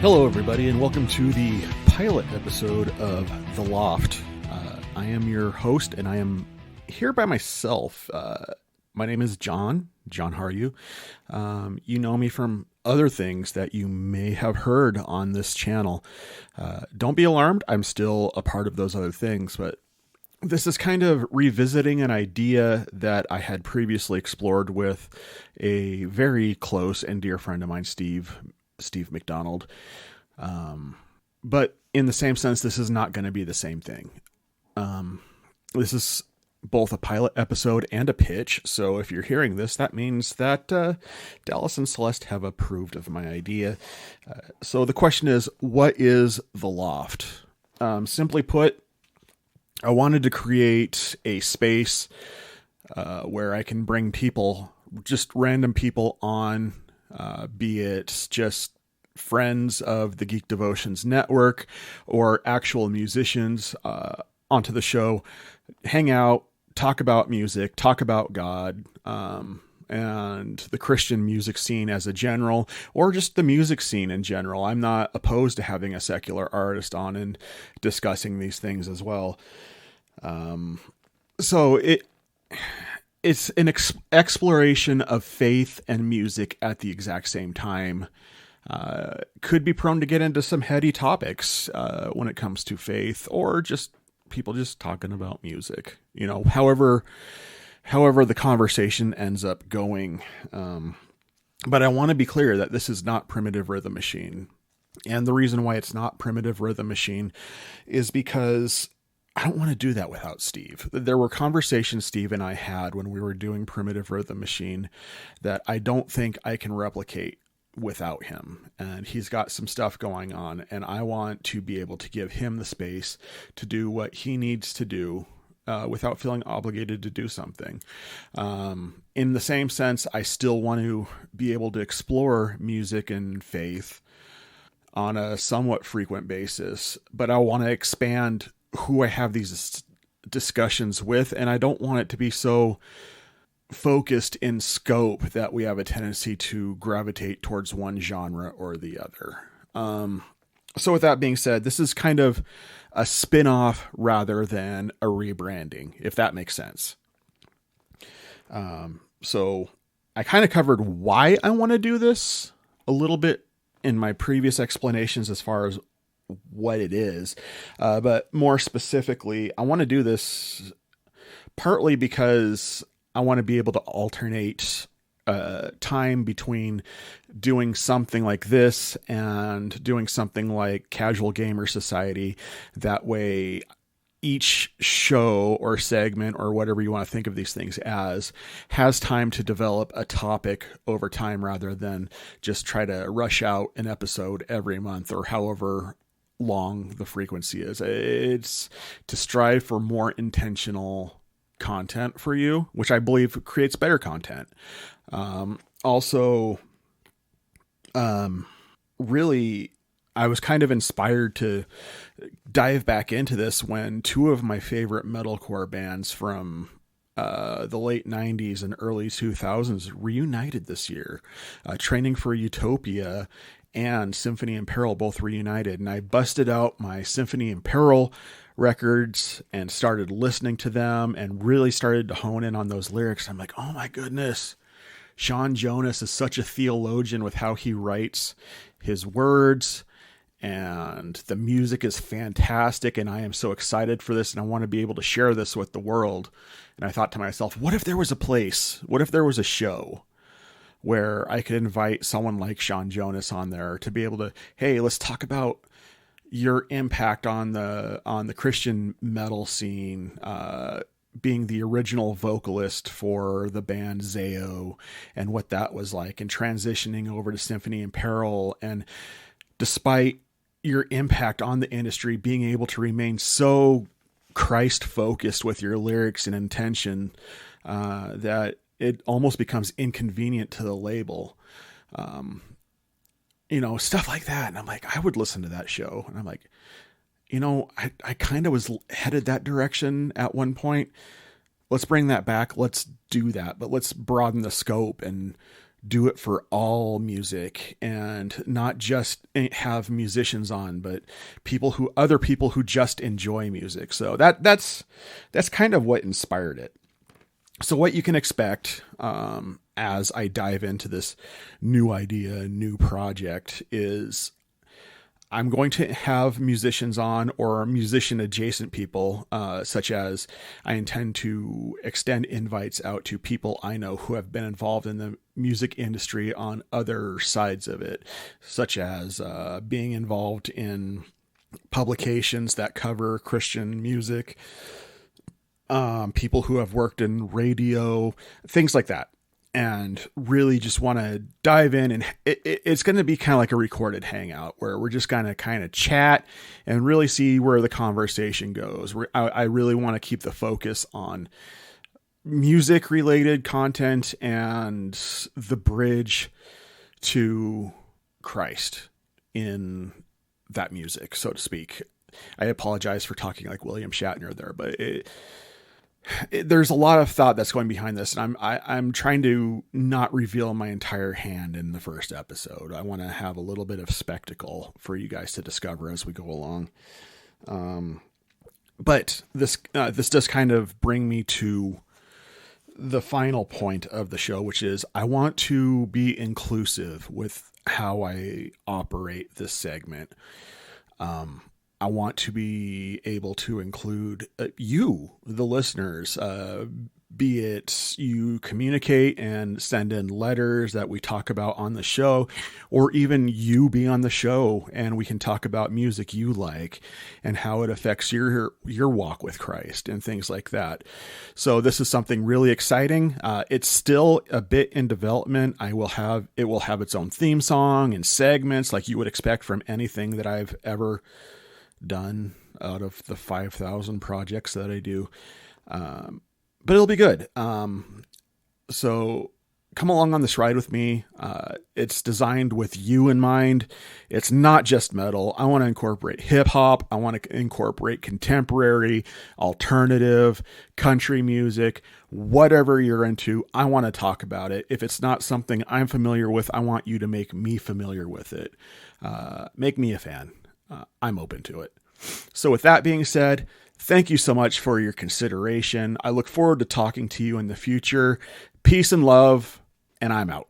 Hello, everybody, and welcome to the pilot episode of The Loft. I am your host, and I am here by myself. My name is John Harju. You know me from other things that you may have heard on this channel. Don't be alarmed, I'm still a part of those other things, but this is kind of revisiting an idea that I had previously explored with a very close and dear friend of mine, Steve McDonald. But in the same sense, this is not going to be the same thing. This is both a pilot episode and a pitch. So if you're hearing this, that means that Dallas and Celeste have approved of my idea. So the question is, what is The Loft? Simply put, I wanted to create a space where I can bring people, just random people on, be it just friends of the Geek Devotions Network or actual musicians onto the show, hang out, talk about music, talk about God, and the Christian music scene as a general, or just the music scene in general. I'm not opposed to having a secular artist on and discussing these things as well. So it's an exploration of faith and music at the exact same time. Could be prone to get into some heady topics when it comes to faith, or just people just talking about music, however the conversation ends up going. But I want to be clear that this is not Primitive Rhythm Machine. And the reason why it's not Primitive Rhythm Machine is because I don't want to do that without Steve. There were conversations Steve and I had when we were doing Primitive Rhythm Machine that I don't think I can replicate without him. And he's got some stuff going on, and I want to be able to give him the space to do what he needs to do without feeling obligated to do something. In the same sense, I still want to be able to explore music and faith on a somewhat frequent basis, but I want to expand who I have these discussions with, and I don't want it to be so focused in scope that we have a tendency to gravitate towards one genre or the other. So with that being said, this is kind of a spin-off rather than a rebranding, if that makes sense. So I kind of covered why I want to do this a little bit in my previous explanations as far as what it is. But more specifically, I want to do this partly because I want to be able to alternate time between doing something like this and doing something like Casual Gamer Society. That way, each show or segment or whatever you want to think of these things as has time to develop a topic over time rather than just try to rush out an episode every month or however long the frequency is. It's to strive for more intentional content for you, which I believe creates better content. Really, I was kind of inspired to dive back into this when two of my favorite metalcore bands from the late 90s and early 2000s reunited this year. Training for Utopia and Symphony in Peril both reunited, and I busted out my Symphony in Peril records and started listening to them and really started to hone in on those lyrics. I'm like, oh my goodness, Sean Jonas is such a theologian with how he writes his words, and the music is fantastic, and I am so excited for this, and I want to be able to share this with the world. And I thought to myself, what if there was a place, what if there was a show where I could invite someone like Sean Jonas on there to be able to, hey, let's talk about your impact on the Christian metal scene, being the original vocalist for the band Zao and what that was like, and transitioning over to Symphony in Peril. And despite your impact on the industry, being able to remain so Christ focused with your lyrics and intention, that it almost becomes inconvenient to the label. Stuff like that. And I'm like, I would listen to that show. And I'm like, I kind of was headed that direction at one point. Let's bring that back. Let's do that, but let's broaden the scope and, do it for all music and not just have musicians on, but other people who just enjoy music. So that's kind of what inspired it. So what you can expect as I dive into this new idea, new project, is I'm going to have musicians on or musician adjacent people, such as I intend to extend invites out to people I know who have been involved in the music industry on other sides of it, such as being involved in publications that cover Christian music, people who have worked in radio, things like that. And really just want to dive in, and it's going to be kind of like a recorded hangout where we're just going to kind of chat and really see where the conversation goes. I really want to keep the focus on music related content and the bridge to Christ in that music, so to speak. I apologize for talking like William Shatner there, but there's a lot of thought that's going behind this, and I'm trying to not reveal my entire hand in the first episode. I want to have a little bit of spectacle for you guys to discover as we go along. But this does kind of bring me to the final point of the show, which is I want to be inclusive with how I operate this segment. I want to be able to include you, the listeners, be it you communicate and send in letters that we talk about on the show, or even you be on the show and we can talk about music you like and how it affects your walk with Christ and things like that. So this is something really exciting. It's still a bit in development. It will have its own theme song and segments like you would expect from anything that I've ever done out of the 5,000 projects that I do. But it'll be good. So come along on this ride with me. It's designed with you in mind. It's not just metal. I want to incorporate hip hop. I want to incorporate contemporary, alternative, country music, whatever you're into. I want to talk about it. If it's not something I'm familiar with, I want you to make me familiar with it. Make me a fan. I'm open to it. So with that being said, thank you so much for your consideration. I look forward to talking to you in the future. Peace and love, and I'm out.